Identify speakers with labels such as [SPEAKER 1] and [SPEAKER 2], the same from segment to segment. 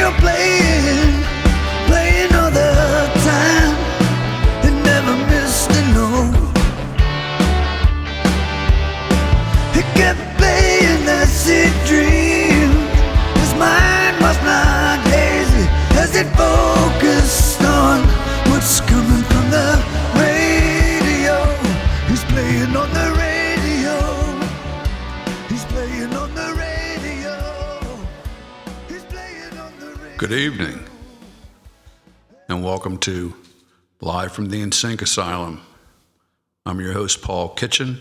[SPEAKER 1] radio playing, playing all the time. It never missed a note. It kept playing that sick dream. His mind was not hazy as it focused on what's coming from the radio. He's playing on the radio. He's playing on the radio. He's playing on the radio.
[SPEAKER 2] Good evening, and welcome to Live from the NSYNC Asylum. I'm your host, Paul Kitchen.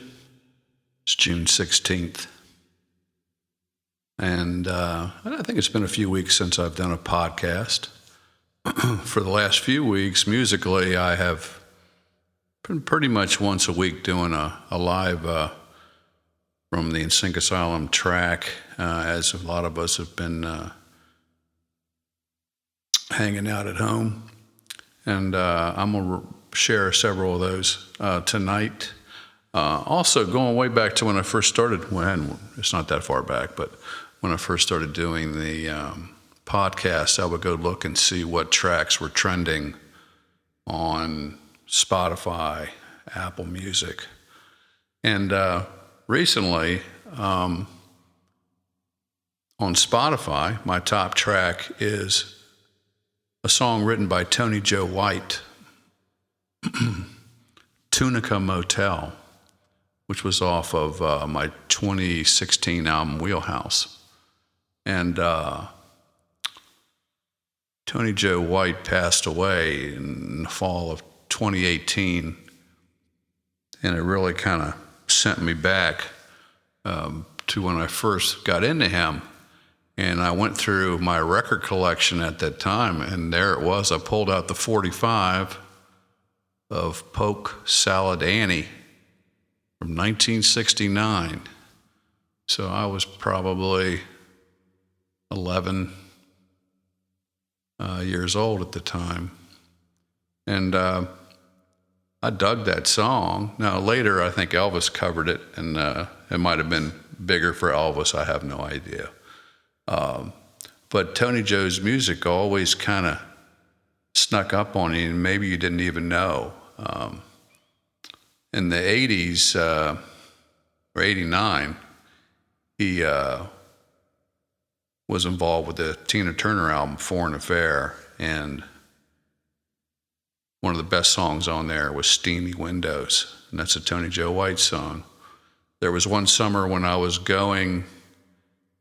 [SPEAKER 2] It's June 16th. And I think it's been a few weeks since I've done a podcast. For the last few weeks, musically, I have been pretty much once a week doing a live from the NSYNC Asylum track, as a lot of us have been hanging out at home. And I'm going to share several of those tonight. Also, going way back to when I first started, it's not that far back, but when I first started doing the podcast, I would go look and see what tracks were trending on Spotify, Apple Music. And recently, on Spotify, my top track is a song written by Tony Joe White, Tunica Motel, which was off of my 2016 album, Wheelhouse. And Tony Joe White passed away in the fall of 2018, and it really kind of sent me back to when I first got into him. And I went through my record collection at that time, and there it was. I pulled out the 45 of Polk Salad Annie from 1969. So I was probably 11 years old at the time. And I dug that song. Now, later, I think Elvis covered it, and it might have been bigger for Elvis. I have no idea. But Tony Joe's music always kind of snuck up on you, and maybe you didn't even know. In the 80s, or 89, he was involved with the Tina Turner album, Foreign Affair, and one of the best songs on there was Steamy Windows, and that's a Tony Joe White song. There was one summer when I was going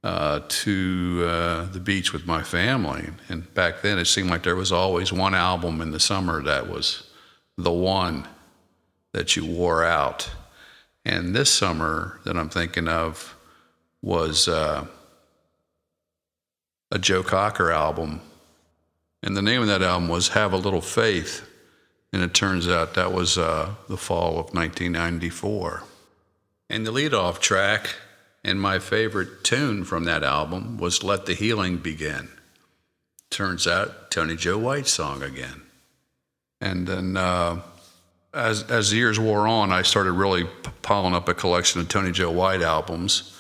[SPEAKER 2] to the beach with my family, and back then it seemed like there was always one album in the summer that was the one that you wore out. And this summer that I'm thinking of was a Joe Cocker album, and the name of that album was Have a Little Faith, and it turns out that was the fall of 1994. And the leadoff track and my favorite tune from that album was Let the Healing Begin. Turns out, Tony Joe White song again. And then as the years wore on, I started really piling up a collection of Tony Joe White albums.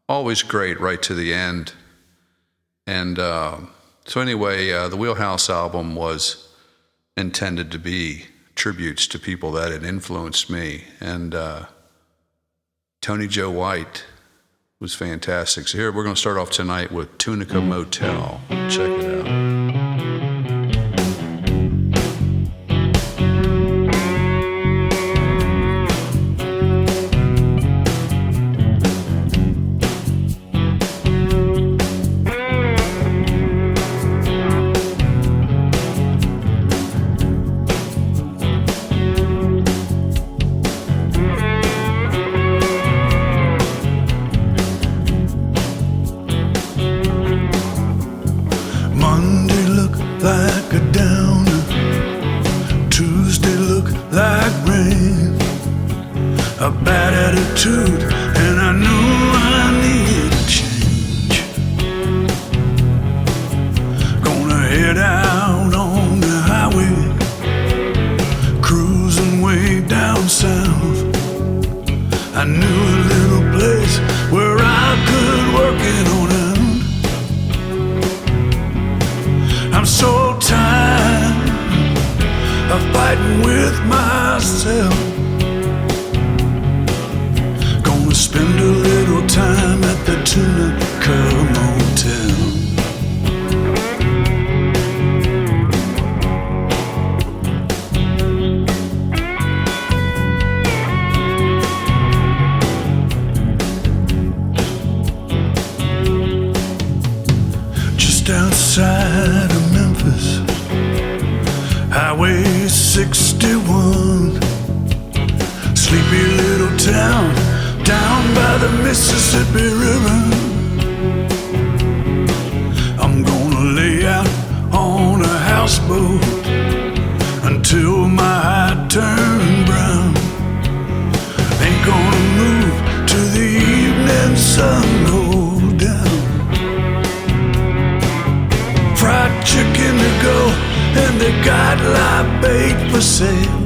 [SPEAKER 2] Always great right to the end. And so anyway, the Wheelhouse album was intended to be tributes to people that had influenced me. And Tony Joe White was fantastic. So here we're going to start off tonight with Tunica Motel. Check it out.
[SPEAKER 1] And I knew I needed a change. Gonna head out on the highway, cruising way down south. I knew a little place where I could work it on out. fighting with myself. Gonna spend a little time at the Tunica Motel. Just outside of Memphis, Highway 61, sleepy little town down by the Mississippi River. I'm gonna lay out on a houseboat until my eye turn brown. Ain't gonna move till the evening sun goes down. Fried chicken to go, and they got live bait for sale.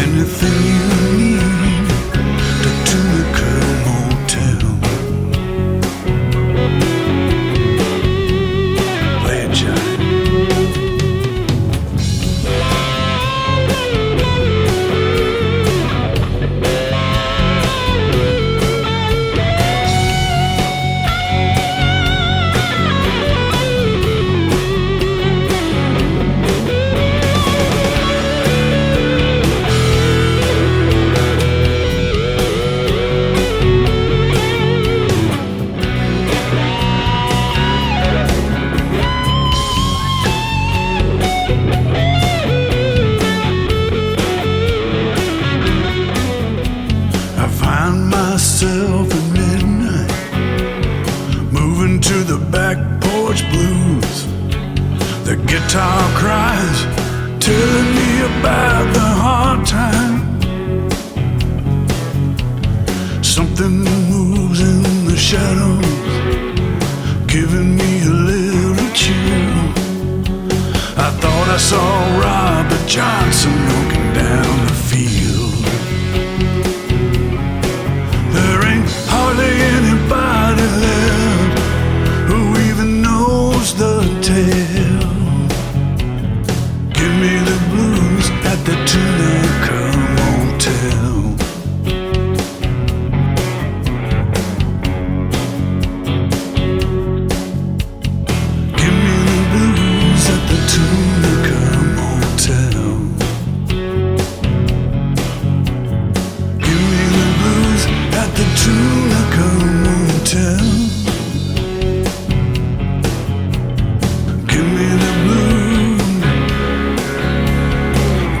[SPEAKER 1] Anything you need, the Tunica Motel. Play it, Johnny. Myself at midnight, moving to the back porch blues. The guitar cries, telling me about the hard time. Something moves in the shadows, giving me a little chill. I thought I saw Robert Johnson walking down the field. Hardly anybody left who even knows the tale. Give me the blues at the Tunica Motel. Give me the blues at the Tunica Motel. Give me the blues at the Tunica Motel. Give me the blue.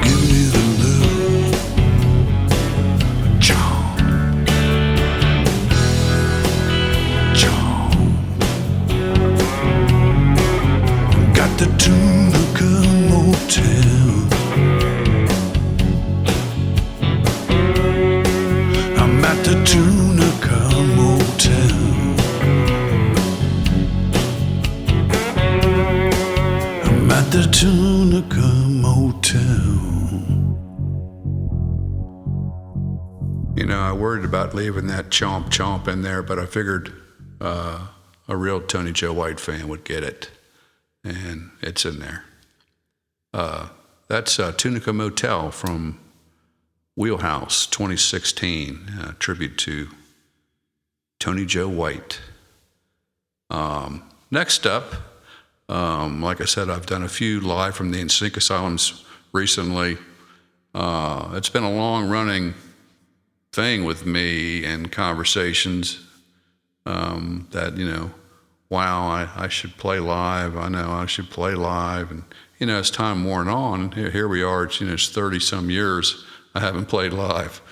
[SPEAKER 1] Give me the blue. John. John. Got the Tunica Motel. I'm at the Tunica Motel. I'm at the Tunica Motel.
[SPEAKER 2] You know, I worried about leaving that chomp chomp in there, but I figured a real Tony Joe White fan would get it, and it's in there. That's Tunica Motel from Wheelhouse 2016, tribute to Tony Joe White. Next up, like I said, I've done a few live from the Insync Asylums recently. It's been a long-running thing with me and conversations that, you know, wow, I should play live. I know I should play live. And, you know, as time worn on, here we are, it's 30-some years, I haven't played live.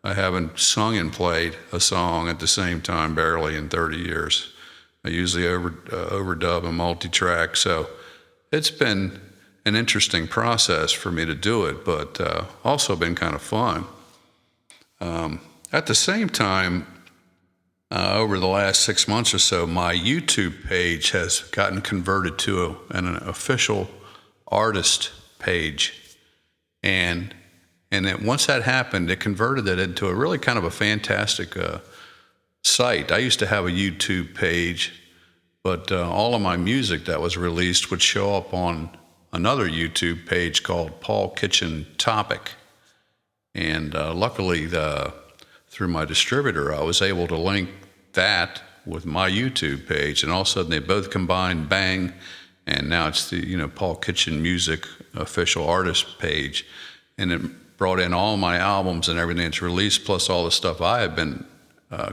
[SPEAKER 2] I haven't sung and played a song at the same time barely in 30 years. I usually overdub and multi-track, so it's been an interesting process for me to do it, but also been kind of fun. At the same time, over the last 6 months or so, my YouTube page has gotten converted to an official artist page, and once that happened, it converted it into a really kind of a fantastic site. I used to have a YouTube page, but all of my music that was released would show up on another YouTube page called Paul Kitchen Topic. And luckily, through my distributor, I was able to link that with my YouTube page, and all of a sudden they both combined, bang, and now it's the Paul Kitchen Music official artist page, and it brought in all my albums and everything that's released, plus all the stuff I have been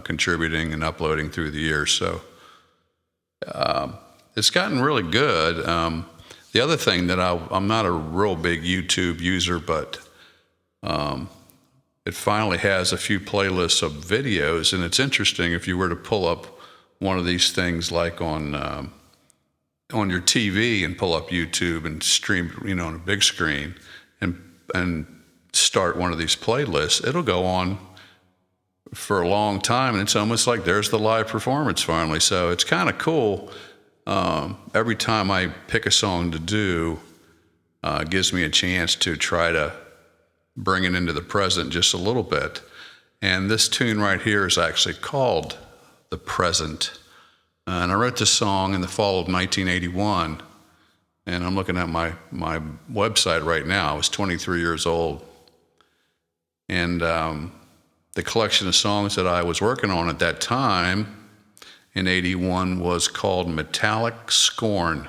[SPEAKER 2] contributing and uploading through the years. So it's gotten really good. The other thing that I'm not a real big YouTube user, but it finally has a few playlists of videos, and it's interesting if you were to pull up one of these things like on your TV and pull up YouTube and stream, on a big screen, and start one of these playlists, it'll go on for a long time, and it's almost like there's the live performance finally. So it's kind of cool. Every time I pick a song to do, it gives me a chance to try to bring it into the present just a little bit. And this tune right here is actually called The Present. And I wrote this song in the fall of 1981. And I'm looking at my website right now. I was 23 years old. And the collection of songs that I was working on at that time in 81 was called Metallic Scorn.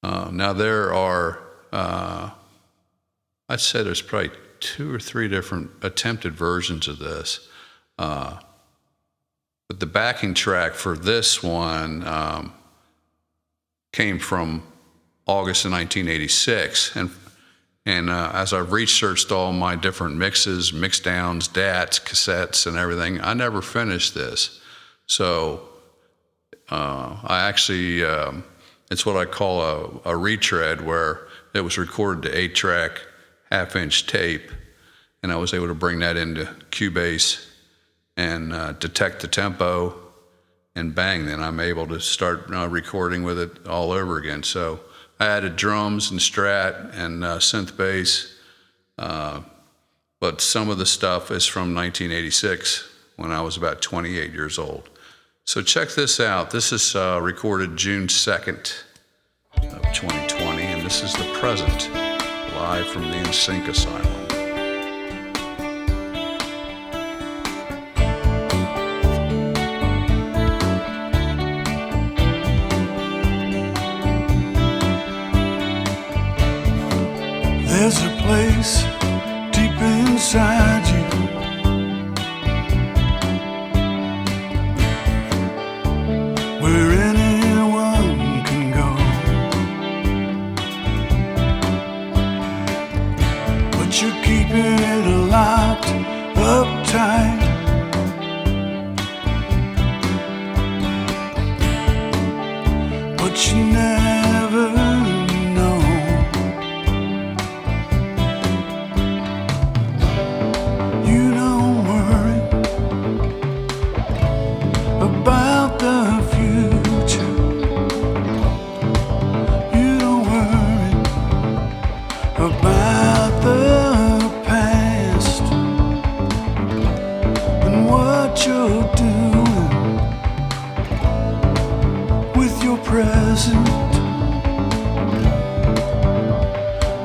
[SPEAKER 2] Now there are, I'd say there's probably 2 or 3 different attempted versions of this. But the backing track for this one came from August of 1986. And as I've researched all my different mixes, mix downs, DATs, cassettes, and everything, I never finished this. So I actually, it's what I call a retread, where it was recorded to 8-track, half-inch tape, and I was able to bring that into Cubase and detect the tempo, and bang, then I'm able to start recording with it all over again. So I added drums and Strat and synth bass, but some of the stuff is from 1986 when I was about 28 years old. So check this out. This is recorded June 2nd of 2020, and this is The Present, live from the NSYNC Asylum.
[SPEAKER 1] There's a place deep inside you where anyone can go, but you're keeping it locked up tight. But you never know. You don't worry about the future. You don't worry about the past and what you're doing with your present.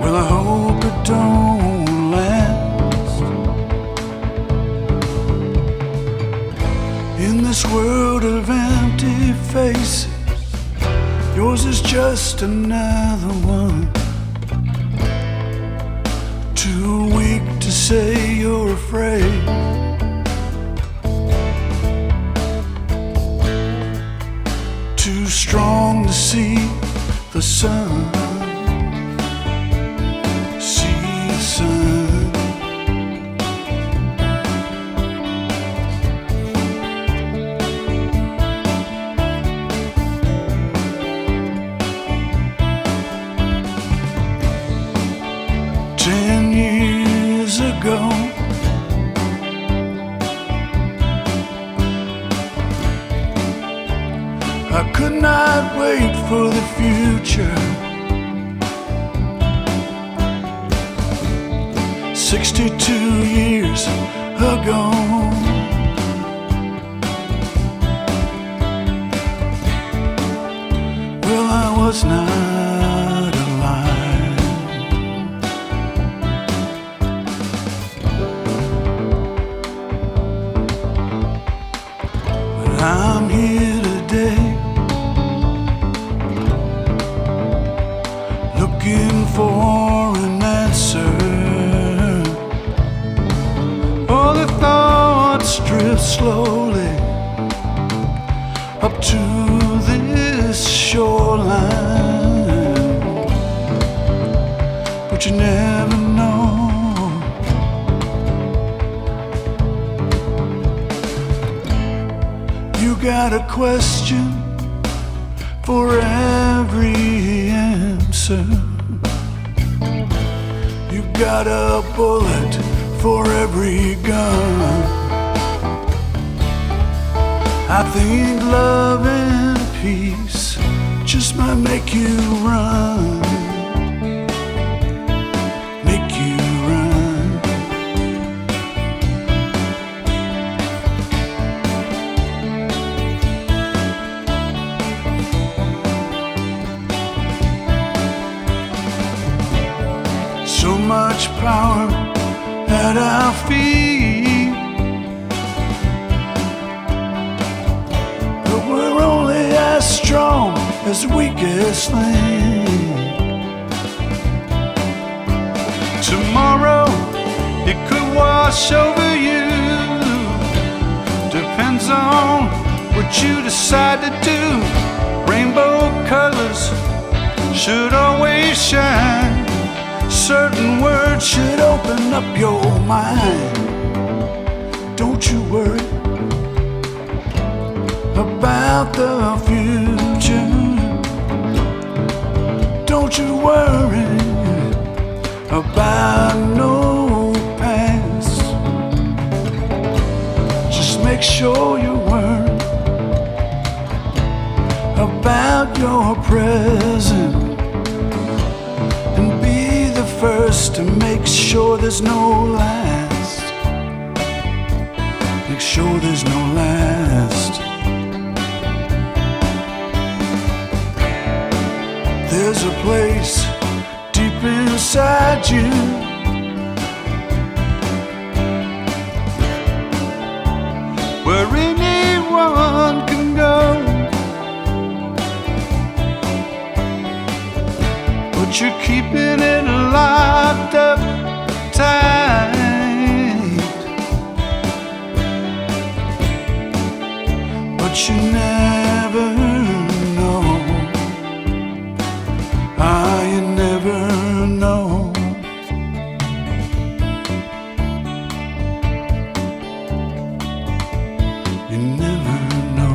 [SPEAKER 1] Well, I hope it don't last. In this world of empty faces, yours is just another one. Too weak to say you're afraid. Too strong to see the sun. See the sun. Ten years ago, I could not wait for the future. 62 years ago, well, I was 9. I'm here today, looking for an answer. All the thoughts drift slowly up to this shoreline, but you never know. You got a question for every answer. You got a bullet for every gun. I think love and peace just might make you run. Make you run. So much power at our feet, but we're only as strong as the weakest link. Tomorrow it could wash over you. Depends on what you decide to do. Rainbow colors should always shine. Certain words should open up your mind. Don't you worry about the future. Don't you worry about no past. Just make sure you worry about your present. First to make sure there's no last. Make sure there's no last. There's a place deep inside you where anyone can go, but you're keeping it locked up tight. But you never know. You never know. You never know.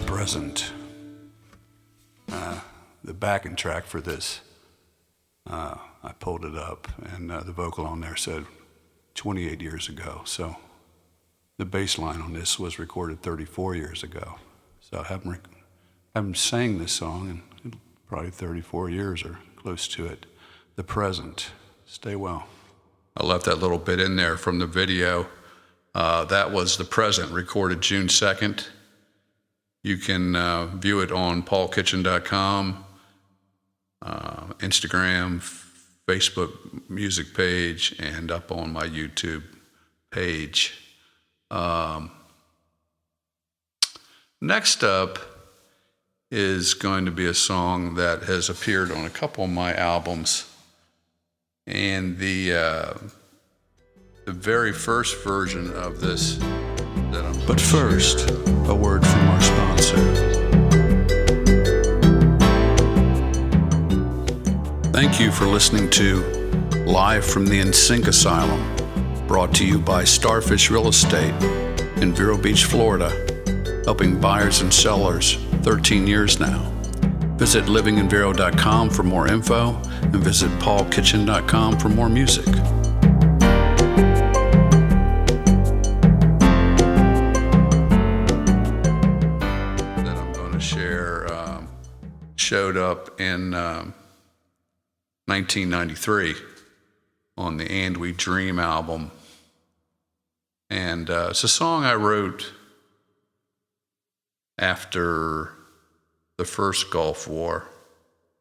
[SPEAKER 1] Present. The backing track for this, I pulled it up, and the vocal on there said 28 years ago. So the bass line on this was recorded 34 years ago. So I haven't sang this song in probably 34 years or close to it. The Present. Stay well. I left that little bit in there from the video. That was The Present, recorded June 2nd. You can view it on paulkitchen.com, Instagram, Facebook music page, and up on my YouTube page. Next up is going to be a song that has appeared on a couple of my albums. And the very first version of this that I'm... But first, a word from our sponsor. Thank you for listening to Live from the NSYNC Asylum, brought to you by Starfish Real Estate in Vero Beach, Florida, helping buyers and sellers 13 years now. Visit livinginvero.com for more info and visit paulkitchen.com for more music. That I'm going to share showed up in
[SPEAKER 2] 1993 on the And We Dream album. And it's a song I wrote after the first Gulf War,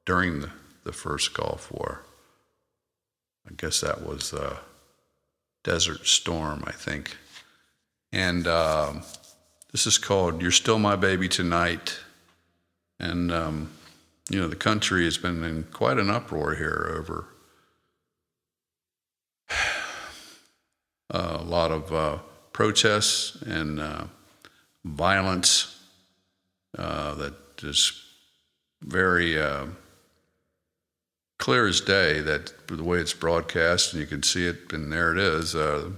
[SPEAKER 2] during the first Gulf War. I guess that was Desert Storm, I think. And this is called You're Still My Baby Tonight. And, the country has been in quite an uproar here over a lot of protests and violence that is very clear as day, that the way it's broadcast, and you can see it, and there it is, a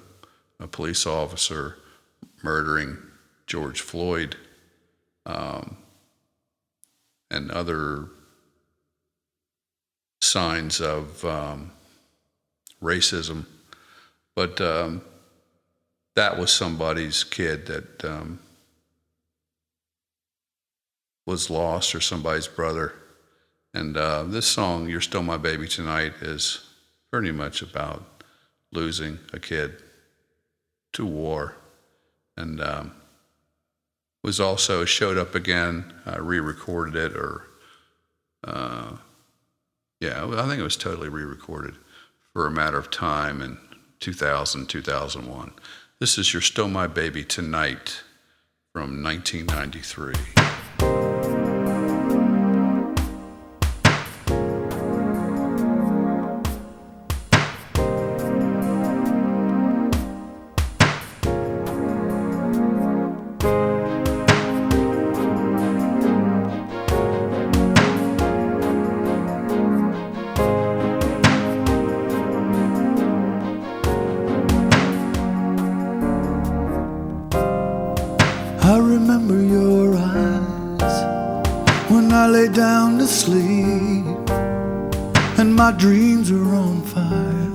[SPEAKER 2] police officer murdering George Floyd, and other signs of racism. But that was somebody's kid that was lost, or somebody's brother. And this song, You're Still My Baby Tonight, is pretty much about losing a kid to war. And was also showed up again. I re-recorded it, I think it was totally re-recorded for a matter of time in 2000, 2001. This is You're Still My Baby Tonight from 1993.
[SPEAKER 1] I remember your eyes when I lay down to sleep, and my dreams are on fire,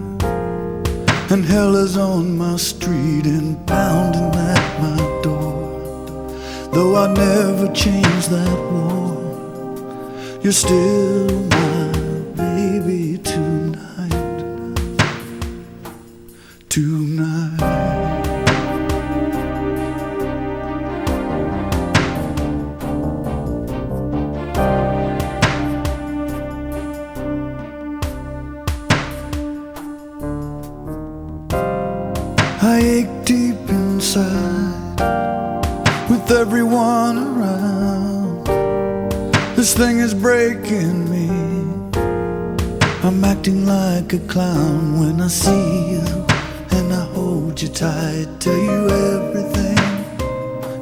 [SPEAKER 1] and hell is on my street and pounding at my door. Though I never changed that war, you're still my baby tonight, tonight. I ache deep inside with everyone around. This thing is breaking me. I'm acting like a clown when I see you and I hold you tight. Tell you everything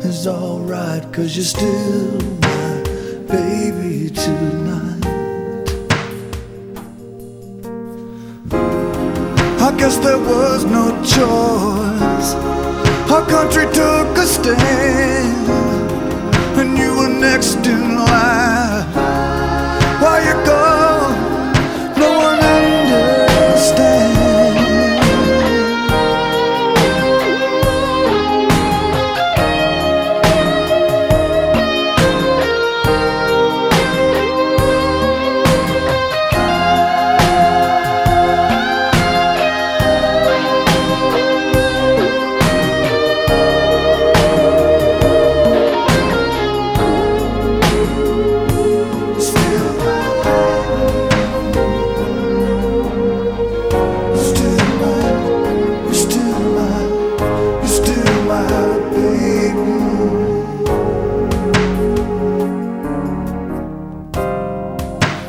[SPEAKER 1] is alright, 'cause you're still my baby tonight. I guess there was no choice. Our country took a stand, and you were next in line. Why you gone? No one understands.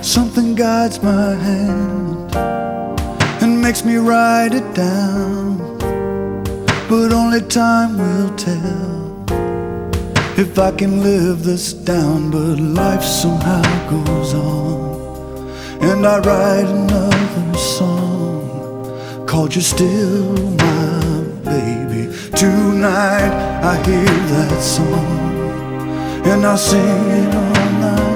[SPEAKER 1] Something guides my hand and makes me write it down, but only time will tell if I can live this down. But life somehow goes on, and I write another song called You're Still My Baby Tonight. I hear that song and I sing it all night.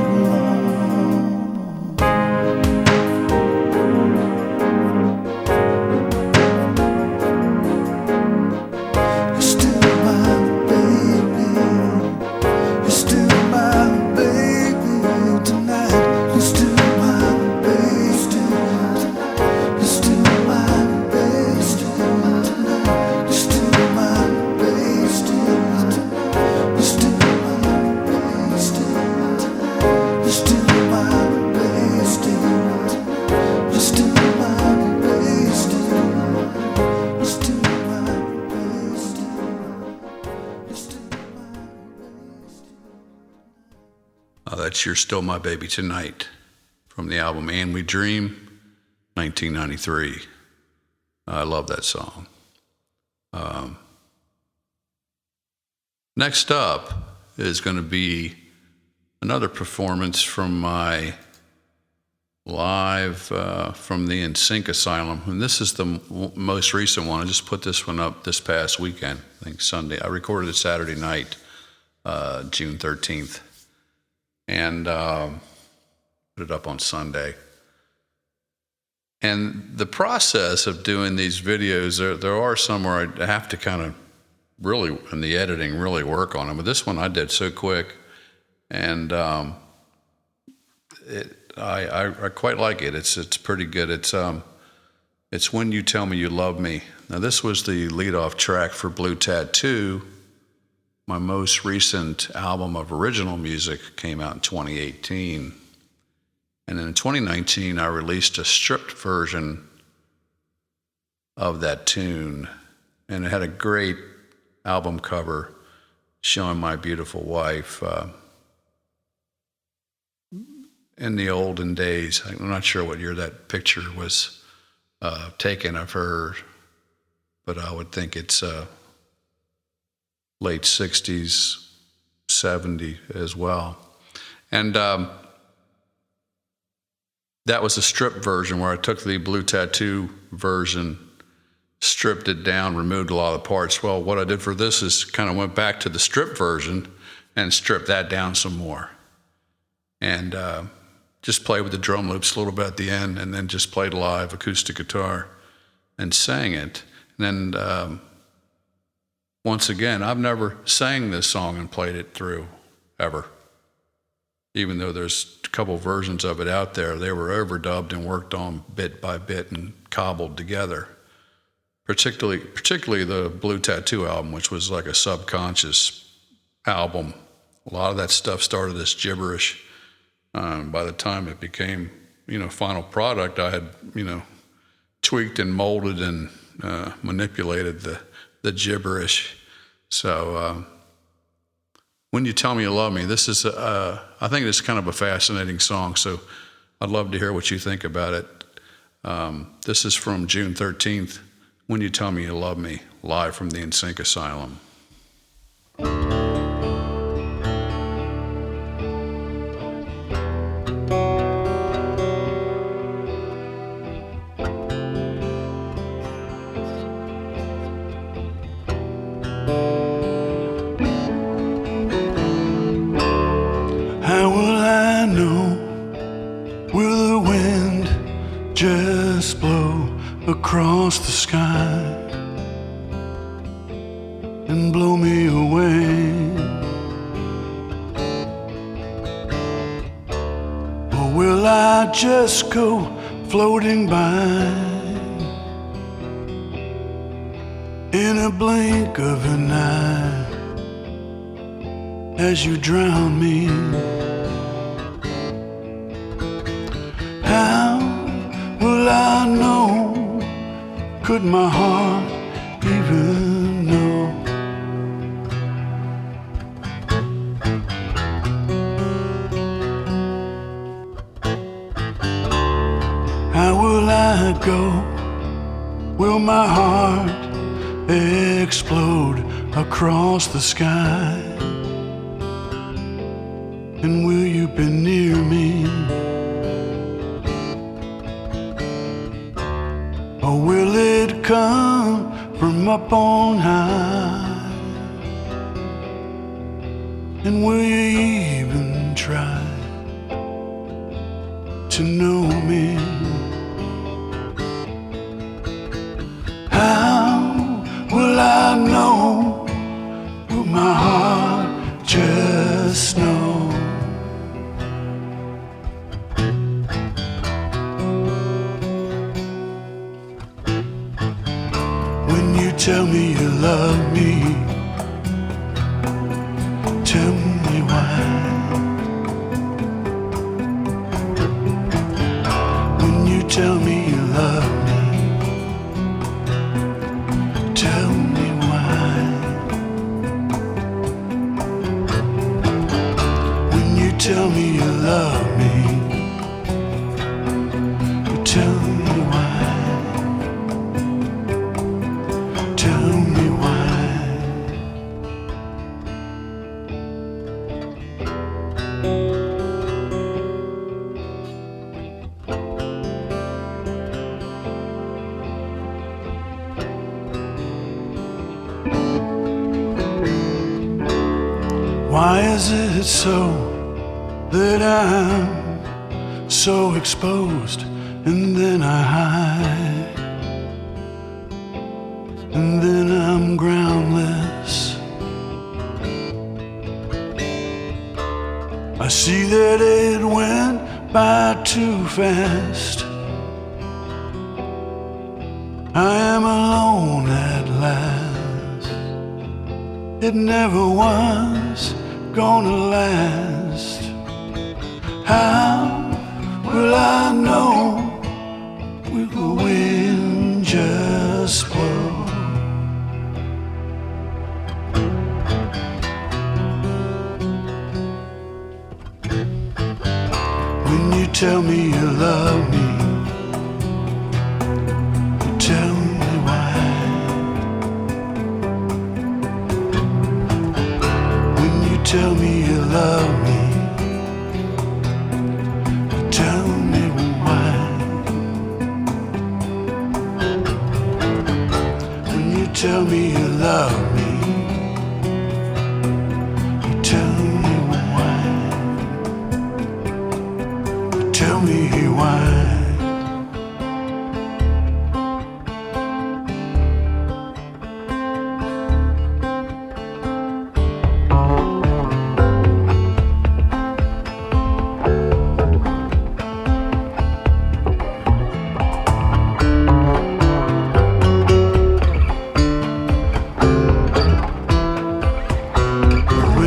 [SPEAKER 2] That's You're Still My Baby Tonight from the album And We Dream, 1993. I love that song. Next up is going to be another performance from my live from the NSYNC Asylum, and this is the most recent one. I just put this one up this past weekend, I think Sunday. I recorded it Saturday night, June 13th, and put it up on Sunday. And the process of doing these videos, there are some where I have to kind of really, in the editing, really work on them. But this one I did so quick, and I quite like it. It's pretty good. It's When You Tell Me You Love Me. Now this was the lead-off track for Blue Tattoo. My most recent album of original music came out in 2018. And in 2019, I released a stripped version of that tune. And it had a great album cover showing my beautiful wife in the olden days. I'm not sure what year that picture was taken of her, but I would think it's late 60s, 70 as well. And that was a stripped version where I took the Blue Tattoo version, stripped it down, removed a lot of the parts. Well, what I did for this is kind of went back to the stripped version and stripped that down some more. And just played with the drum loops a little bit at the end, and then just played live acoustic guitar and sang it. And then once again, I've never sang this song and played it through ever. Even though there's a couple versions of it out there, they were overdubbed and worked on bit by bit and cobbled together. Particularly the Blue Tattoo album, which was like a subconscious album. A lot of that stuff started as gibberish. By the time it became, final product, I had, tweaked and molded and manipulated the gibberish. So When You Tell Me You Love Me, this is, I think it's kind of a fascinating song, so I'd love to hear what you think about it. This is from June 13th, When You Tell Me You Love Me, live from the NSYNC Asylum.
[SPEAKER 1] How will I know? Will the wind just blow across the sky and blow me away? Or will I just go floating by in a blink of an eye as you drown me? How will I know? Could my heart even know? How will I go? Will my heart explode across the sky? And will you be near me? Or will it come from up on high? And will you even try to know me? How will I know? Will my heart just know? Tell me you love me. Tell me why. When you tell me you love me, tell me why. When you tell me you Tell me why. Tell me why. Why is it so that I'm so exposed and then I hide, and then I'm groundless? I see that it went by too fast. I am alone at last. It never was gonna last. How will I know? Will the wind just blow? When you tell me you love me, you tell me why. When you tell me you love me, you tell me why. When you tell me you love me, you tell me why. You tell me why.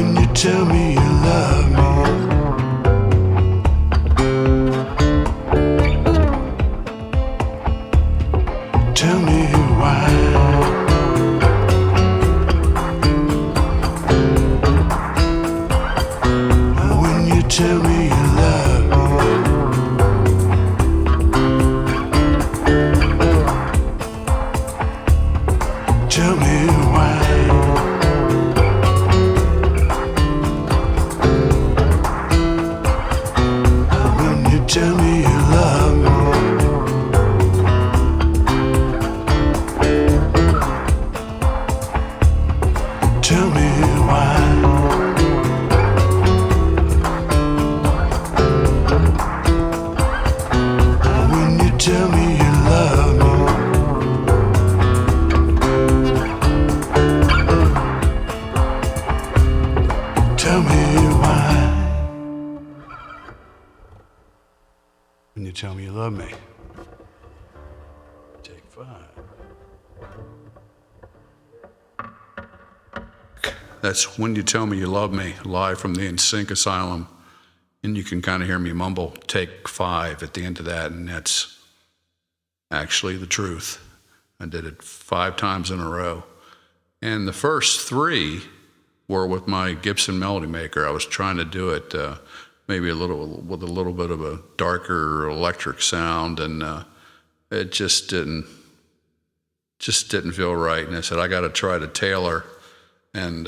[SPEAKER 1] When you tell me you love me, tell me why. When you tell me you love me, tell me why. When you tell me you love me, tell me why. When you tell me you love me, tell me why. When you tell me you love me. Take 5.
[SPEAKER 2] That's When You Tell Me You Love Me, live from the NSYNC Asylum. And you can kind of hear me mumble take 5 at the end of that, and that's actually the truth. I did it 5 times in a row. And the first 3 were with my Gibson Melody Maker. I was trying to do it maybe with a little bit of a darker electric sound, and it just didn't feel right. And I said, I got to try to tailor, and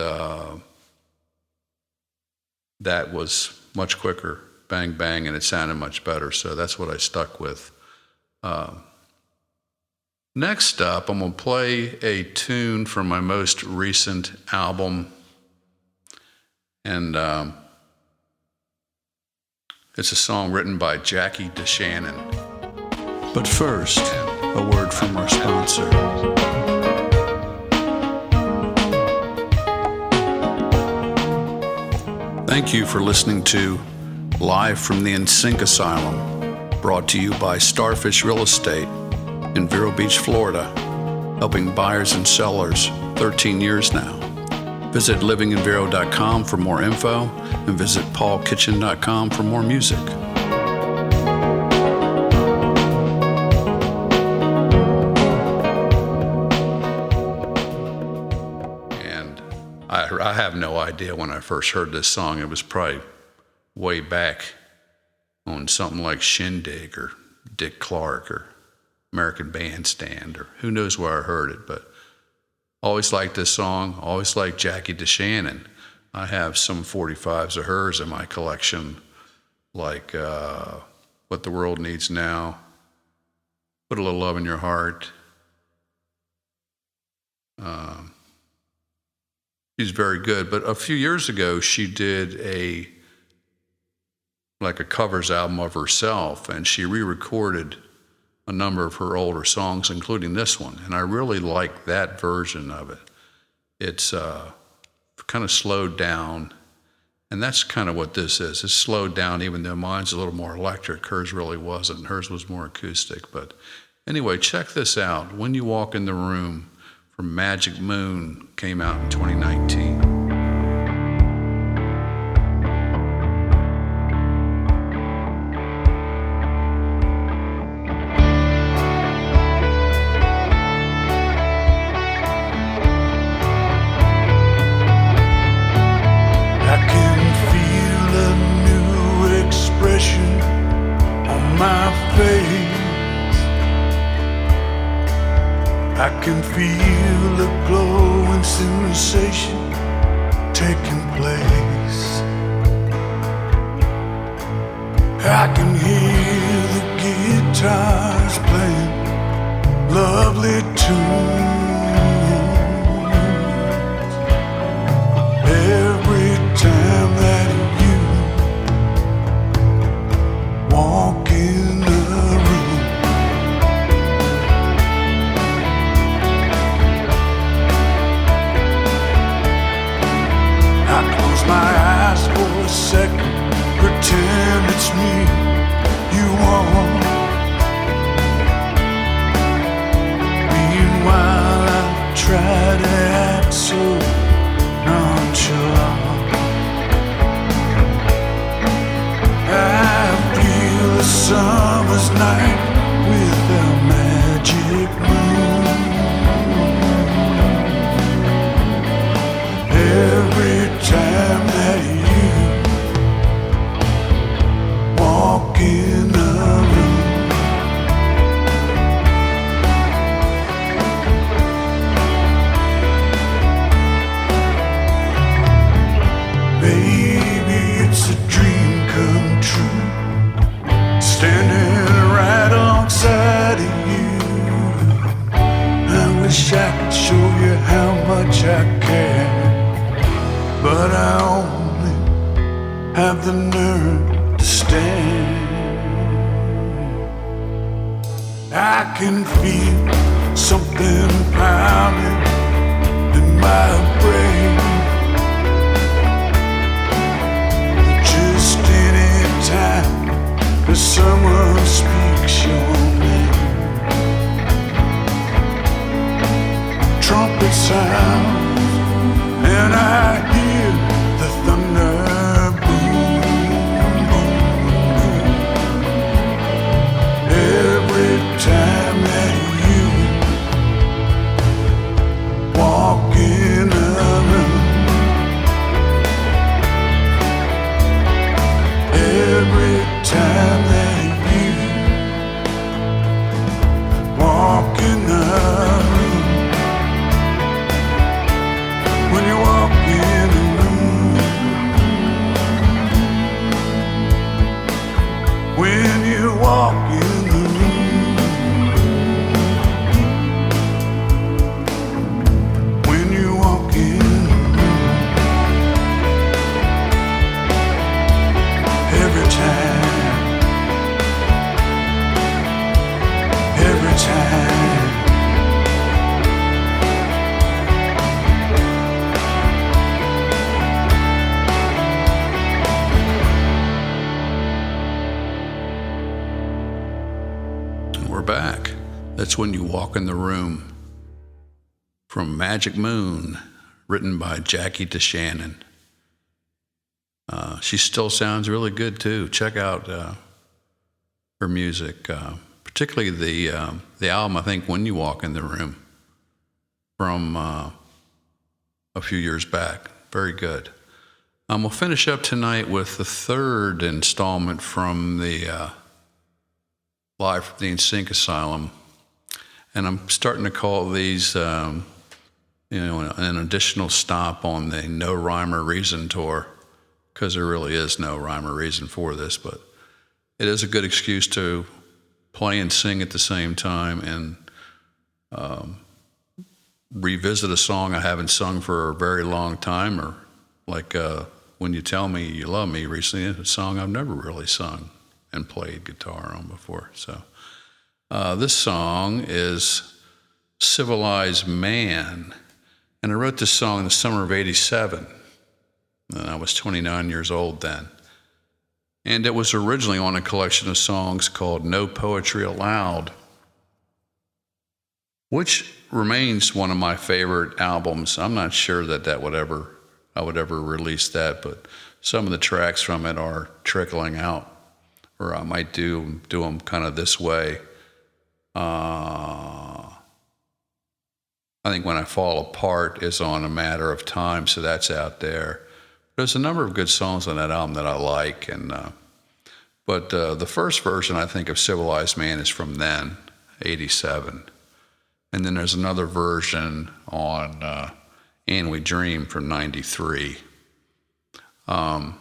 [SPEAKER 2] that was much quicker, bang bang, and it sounded much better. So that's what I stuck with. Next up, I'm going to play a tune from my most recent album, and it's a song written by Jackie DeShannon. But first, a word from our sponsor. Thank you for listening to Live from the NSYNC Asylum, brought to you by Starfish Real Estate in Vero Beach, Florida, helping buyers and sellers 13 years now. Visit livinginvero.com for more info and visit paulkitchen.com for more music. And I have no idea when I first heard this song. It was probably way back on something like Shindig or Dick Clark or American Bandstand, or who knows where I heard it, but always liked this song, always liked Jackie DeShannon. I have some 45s of hers in my collection, like What the World Needs Now, Put a Little Love in Your Heart. She's very good, but a few years ago she did a covers album of herself, and she re-recorded a number of her older songs, including this one, and I really like that version of it. It's kind of slowed down, and that's kind of what this is. It's slowed down, even though mine's a little more electric. Hers really wasn't. Hers was more acoustic. But anyway, check this out. When You Walk in the Room from Magic Moon came out in 2019.
[SPEAKER 1] I can feel a glowing sensation taking place. I can hear the guitars playing lovely tunes. Every time that you walk in the room, I close my eyes for a second, pretend it's me you want. Meanwhile, I try to act so nonchalant. I feel a summer's night with a magic moon. Every time that you walk in the room, baby, it's a dream come true, standing right alongside of you. I wish I could show you how much I care, but I only have the nerve to stand. I can feel something pounding in my brain. Just any time that someone speaks your name, trumpet sounds and I hear the thunder boom, boom, boom. Every time that you walk in the room, every time that you walk in the room, when you walk in the room, when you walk in the room, when you walk in the room, every time, every time.
[SPEAKER 2] We're back. That's When You Walk in the Room from Magic Moon, written by Jackie DeShannon. She still sounds really good too. Check out her music, particularly the album, I think, When You Walk in the Room, from a few years back. Very good. We'll finish up tonight with the third installment from the live from the NSYNC Asylum. And I'm starting to call these, an additional stop on the No Rhyme or Reason tour, because there really is no rhyme or reason for this, but it is a good excuse to play and sing at the same time and revisit a song I haven't sung for a very long time, or like When You Tell Me You Love Me recently, a song I've never really sung and played guitar on before. So this song is Civilized Man, and I wrote this song in the summer of '87, and I was 29 years old then. And it was originally on a collection of songs called No Poetry Allowed, which remains one of my favorite albums. I'm not sure that I would ever release that, but some of the tracks from it are trickling out, or I might do them kind of this way. I think When I Fall Apart is on A Matter of Time, so that's out there. There's a number of good songs on that album that I like, but the first version, I think, of Civilized Man is from then, '87. And then there's another version on And We Dream from '93. The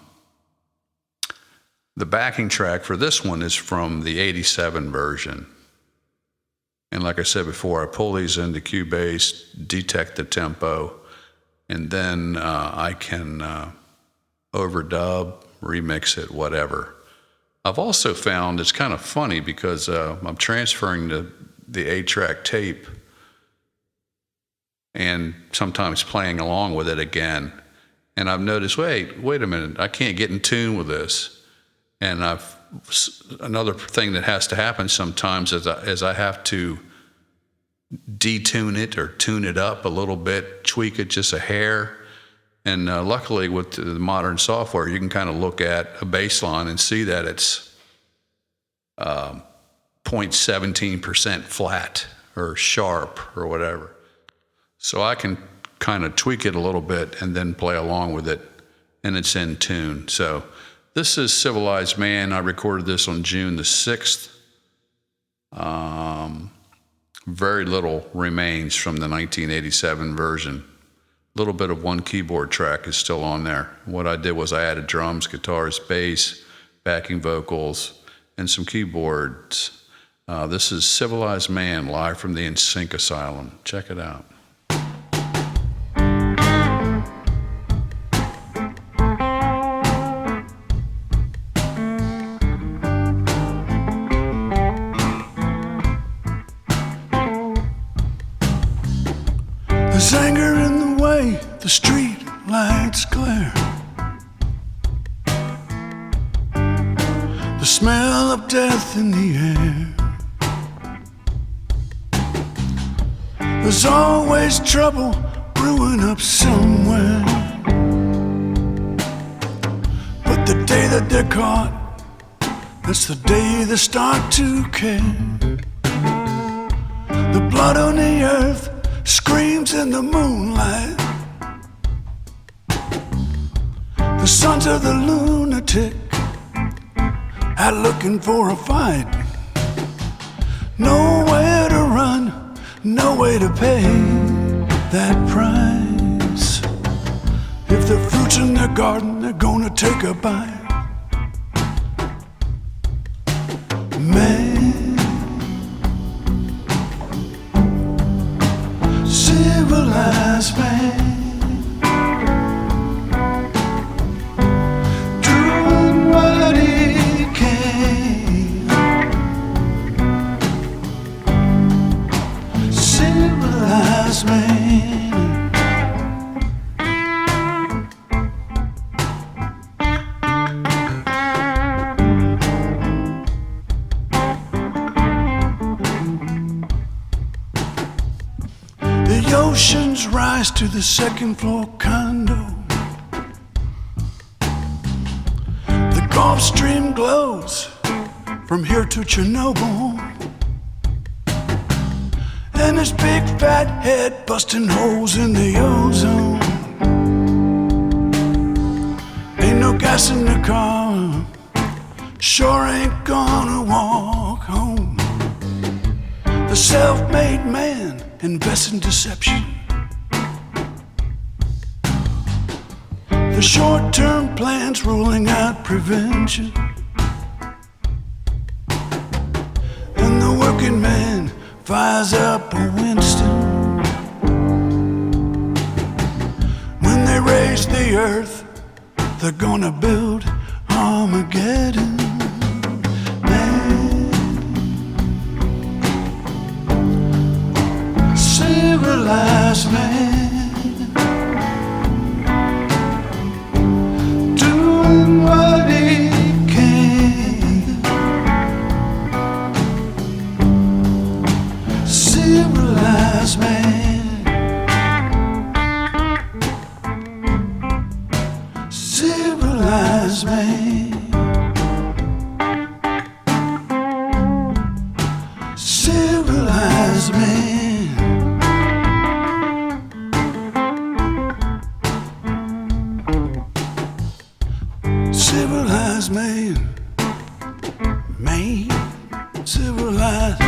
[SPEAKER 2] backing track for this one is from the '87 version. And like I said before, I pull these into Cubase, detect the tempo, and then I can overdub, remix it, whatever. I've also found it's kind of funny because I'm transferring the 8-track tape and sometimes playing along with it again. And I've noticed, wait a minute, I can't get in tune with this. And another thing that has to happen sometimes is I have to detune it or tune it up a little bit, tweak it just a hair. And luckily with the modern software, you can kind of look at a bass line and see that it's 0.17% flat or sharp or whatever. So I can kind of tweak it a little bit and then play along with it, and it's in tune. So this is Civilized Man. I recorded this on June the 6th. Very little remains from the 1987 version. A little bit of one keyboard track is still on there. What I did was I added drums, guitars, bass, backing vocals, and some keyboards. This is Civilized Man, live from the NSYNC Asylum. Check it out.
[SPEAKER 1] There's anger in the way the street lights glare. The smell of death in the air. There's always trouble brewing up somewhere. But the day that they're caught, that's the day they start to care. The blood on the earth screams in the moonlight. The sons of the lunatic out looking for a fight. Nowhere to run, no way to pay that price. If the fruit's in their garden, they're gonna take a bite. Man, civilized man, doing what he can. Civilized man. The oceans rise to the second floor condo. The Gulf Stream glows from here to Chernobyl. And his big fat head busting holes in the ozone. Ain't no gas in the car, sure ain't gonna walk home. The self-made man invests in deception. The short-term plans ruling out prevention. And the working man fires up a Winston. When they raise the earth, they're gonna build Armageddon. Man, civilized man, doing what he can. Civilized man, civilized man, civilized man, civilized man, man, civilized.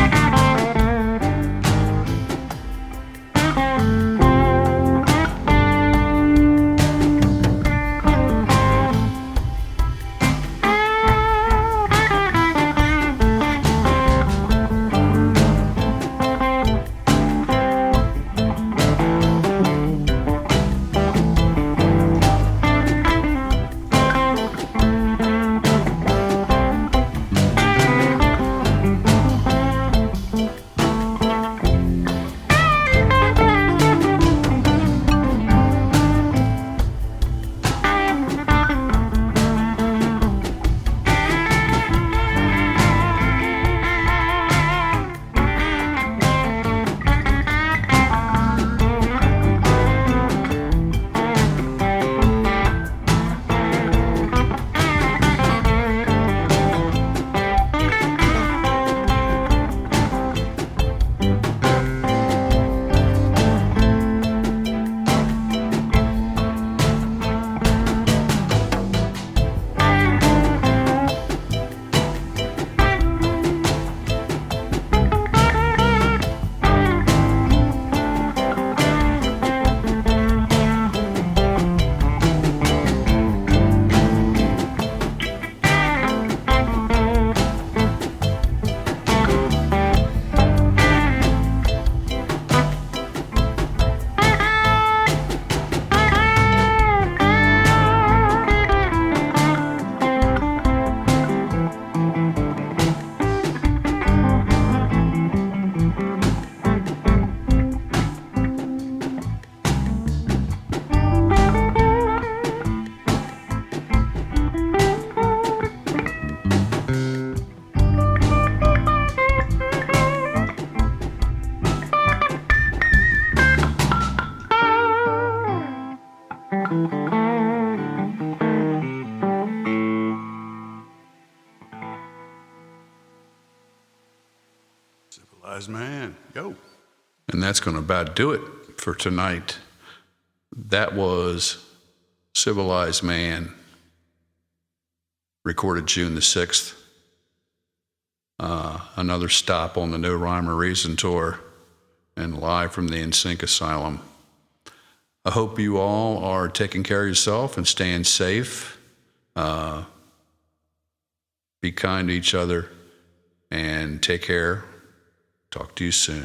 [SPEAKER 1] Civilized man, yo.
[SPEAKER 2] And that's going to about do it for tonight. That was Civilized Man, recorded June the 6th. Another stop on the No Rhyme or Reason tour and live from the NSYNC Asylum. I hope you all are taking care of yourself and staying safe. Be kind to each other and take care. Talk to you soon.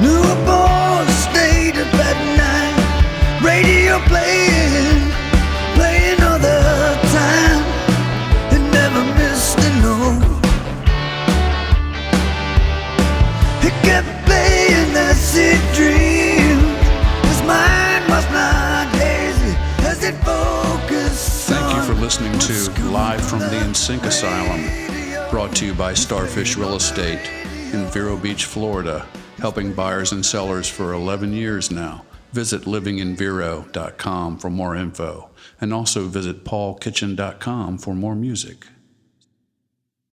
[SPEAKER 1] New boys stayed up at night, radio playing all the time. It never missed a note. It kept playing that sick dream. His mind was not hazy as it focused.
[SPEAKER 2] Thank you for listening to Live from the NSYNC Asylum, brought to you by Starfish Real Estate in Vero Beach, Florida, helping buyers and sellers for 11 years now. visit livinginvero.com for more info, and also visit paulkitchen.com for more music.